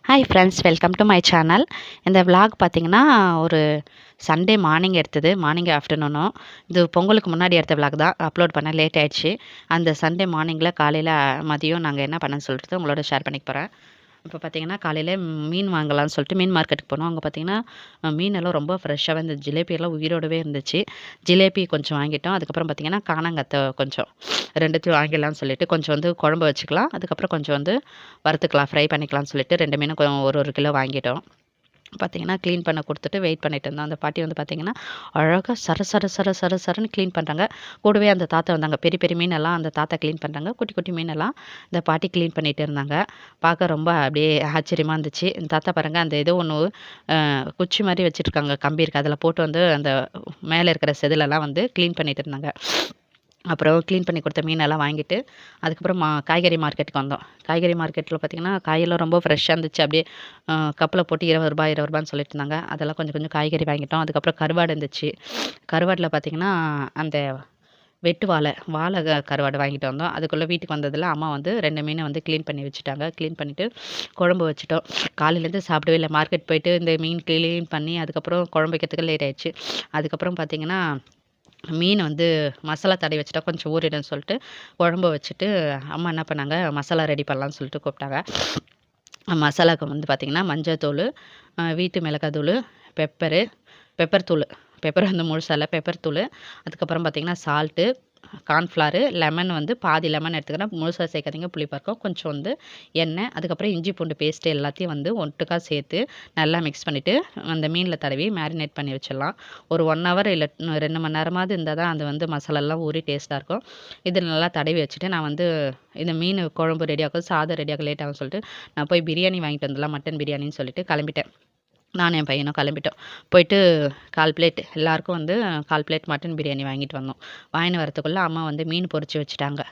Hi friends, welcome to my channel. இந்த vlog பார்த்தீங்கன்னா, ஒரு சண்டே மார்னிங் எடுத்தது. மார்னிங் ஆஃப்டர்நூனும் இது பொங்கலுக்கு முன்னாடி எடுத்த விலாக் தான். அப்லோட் பண்ண லேட் ஆயிடுச்சு. அந்த சண்டே மார்னிங்கில் காலையில் மதியம் நாங்கள் என்ன பண்ணேன்னு சொல்லிட்டு உங்களோட ஷேர் பண்ணிக்க போகிறேன். இப்போ பார்த்தீங்கன்னா, காலையில் மீன் வாங்கலாம்னு சொல்லிட்டு மீன் மார்க்கெட்டுக்கு போனோம். அங்கே பார்த்தீங்கன்னா, மீனெல்லாம் ரொம்ப ஃப்ரெஷ்ஷாகவே இருந்தது. ஜிலேபியெல்லாம் உயிரோடவே இருந்துச்சு. ஜிலேபி கொஞ்சம் வாங்கிட்டோம். அதுக்கப்புறம் பார்த்தீங்கன்னா, கானாங்கத்தை கொஞ்சம் 2த்தையும் வாங்கிடலாம்னு சொல்லிட்டு கொஞ்சம் வந்து குழம்பு வச்சுக்கலாம். அதுக்கப்புறம் கொஞ்சம் வந்து வறுத்துக்கலாம், ஃப்ரை பண்ணிக்கலாம்னு சொல்லிட்டு 2 மீனும் ஒரு ஒரு கிலோ வாங்கிட்டோம். பார்த்தீங்கன்னா, க்ளீன் பண்ண குடுத்துட்டு வெயிட் பண்ணிட்டு இருந்தோம். அந்த பாட்டி வந்து பார்த்தீங்கன்னா, அழகா சர சர சர சர சரன்னு க்ளீன் பண்றாங்க. கூடவே அந்த தாத்தா வந்தாங்க. பெரிய பெரிய மீனெல்லாம் அந்த தாத்தா க்ளீன் பண்றாங்க. குட்டி குட்டி மீனெல்லாம் இந்த பாட்டி க்ளீன் பண்ணிட்டு இருந்தாங்க. பார்க்க ரொம்ப அப்படியே ஆச்சரியமா இருந்துச்சு. இந்த தாத்தா பாருங்க, அந்த ஏதோ ஒண்ணு குச்சி மாரி வச்சுருக்காங்க. கம்பி இருக்கு. அதில போட்டு வந்து அந்த மேல இருக்கிற செதிலெல்லாம் வந்து க்ளீன் பண்ணிட்டு இருந்தாங்க. அப்புறம் க்ளீன் பண்ணி கொடுத்த மீனெல்லாம் வாங்கிட்டு, அதுக்கப்புறம் காய்கறி மார்க்கெட்டுக்கு வந்தோம். காய்கறி மார்க்கெட்டில பார்த்தீங்கன்னா, காயெல்லாம் ரொம்ப ஃப்ரெஷ்ஷாக இருந்துச்சு. அப்படியே கப்பில போட்டு ரூ. 20 ரூ. 20ன்னு சொல்லிட்டு இருந்தாங்க. அதெல்லாம் கொஞ்சம் கொஞ்சம் காய்கறி வாங்கிட்டோம். அதுக்கப்புறம் கருவாடு இருந்துச்சு. கருவாடுல பார்த்தீங்கன்னா, அந்த வெட்டு வாழை கருவாடு வாங்கிட்டு வந்தோம். அதுக்குள்ளே வீட்டுக்கு வந்ததில அம்மா வந்து 2 மீன வந்து க்ளீன் பண்ணி வச்சுட்டாங்க. க்ளீன் பண்ணிட்டு குழம்பு வச்சுட்டோம். காலையிலேருந்து சாப்பிடவே இல்ல. மார்க்கெட் போயிட்டு இந்த மீன் க்ளீன் பண்ணி, அதுக்கப்புறம் குழம்பு வைக்கிறதுக்கு லேட் ஆயிடுச்சு. அதுக்கப்புறம் பார்த்தீங்கன்னா, மீன் வந்து மசாலா தடவி வச்சுட்டா கொஞ்சம் ஊறிடும்னு சொல்லிட்டு, குழம்பு வச்சுட்டு அம்மா என்ன பண்ணாங்க, மசாலா ரெடி பண்ணலான்னு சொல்லிட்டு கூப்பிட்டாங்க. மசாலாவுக்கு வந்து பார்த்திங்கன்னா, மஞ்சள்தூள், வீட்டு மிளகாய் தூள், பெப்பரு, பெப்பர் தூள், பெப்பர் வந்து முழுசா இல்ல, பெப்பர் தூள், அதுக்கப்புறம் பார்த்திங்கன்னா சால்ட்டு, கார்ன்ஃப்ளவரு, லெமன் வந்து பாதி லெமன் எடுத்துக்கிறேன். முழுசா சேர்க்காதீங்க, புளிப்பா இருக்கும். கொஞ்சம் வந்து எண்ணெய், அதுக்கப்புறம் இஞ்சி பூண்டு பேஸ்ட்டு எல்லாத்தையும் வந்து ஒட்டுக்கா சேர்த்து நல்லா மிக்ஸ் பண்ணிவிட்டு அந்த மீனில் தடவி மேரினேட் பண்ணி வச்சிடலாம். ஒரு 1 ஹவர் இல்லை 2 மணி நேரமாவது இருந்தால் தான் அது வந்து மசாலாலாம் ஊறி டேஸ்ட்டாக இருக்கும். இது நல்லா தடவி வச்சுட்டு நான் வந்து இந்த மீன் குழம்பு ரெடியாகும், சாதம் ரெடியாக லேட் ஆகும்னு சொல்லிட்டு நான் போய் பிரியாணி வாங்கிட்டு வந்துடலாம், மட்டன் பிரியாணின்னு சொல்லிட்டு கிளம்பிட்டேன். நானும் என் பையனும் கிளம்பிட்டோம். போயிட்டு 1/4 பிளேட் எல்லாருக்கும் வந்து 1/4 பிளேட் மட்டன் பிரியாணி வாங்கிட்டு வந்தோம். வாங்கின்னு வரத்துக்குள்ள அம்மா வந்து மீன் பொரிச்சு வச்சுட்டாங்க.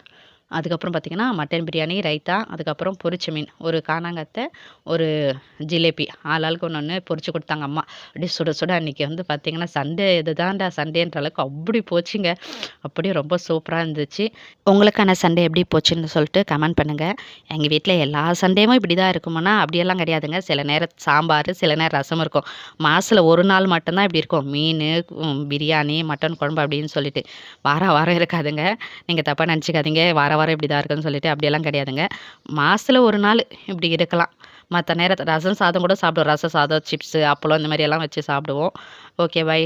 அதுக்கப்புறம் பார்த்தீங்கன்னா, மட்டன் பிரியாணி, ரைத்தா, அதுக்கப்புறம் பொரிச்ச மீன், ஒரு கானாங்கத்தை, ஒரு ஜிலேபி, ஆளாளுக்கு ஒண்ணு ஒண்ணு பொரிச்சு குடுத்தாங்க அம்மா. அப்படியே சுட சுட அன்னைக்கு வந்து பார்த்தீங்கன்னா, சண்டே இதுதான்டா சண்டேன்ற அளவுக்கு அப்படி போச்சுங்க. அப்படியே ரொம்ப சூப்பரா இருந்துச்சு. உங்களுக்கான சண்டே எப்படி போச்சுன்னு சொல்லிட்டு கமெண்ட் பண்ணுங்க. எங்க வீட்ல எல்லா சண்டேவும் இப்படி தான் இருக்குமான்னா, அப்படியெல்லாம் கிடையாதுங்க. சில நேரம் சாம்பார், சில நேரம் ரசம் இருக்கும். மாசத்துல 1 நாள் மட்டும் தான் இப்படி இருக்கும். மீனு, பிரியாணி, மட்டன் குழம்பு அப்படின்னு சொல்லிட்டு. வாரம் வாரம் இருக்காதுங்க. நீங்க தப்பா நினச்சுக்காதீங்க. வாரம் வாரம் இப்படி தான் இருக்குன்னு சொல்லிட்டு அப்படியெல்லாம் கிடையாதுங்க. மாசத்துல 1 நாள் இப்படி இருக்கலாம். மத்த நேரத்துல ரசம் சாதம் கூட சாப்பிடுவோம். ரசம் சாதம், சிப்ஸு, அப்பளம் இந்த மாரியெல்லாம் வச்சு சாப்பிடுவோம். Okay, by.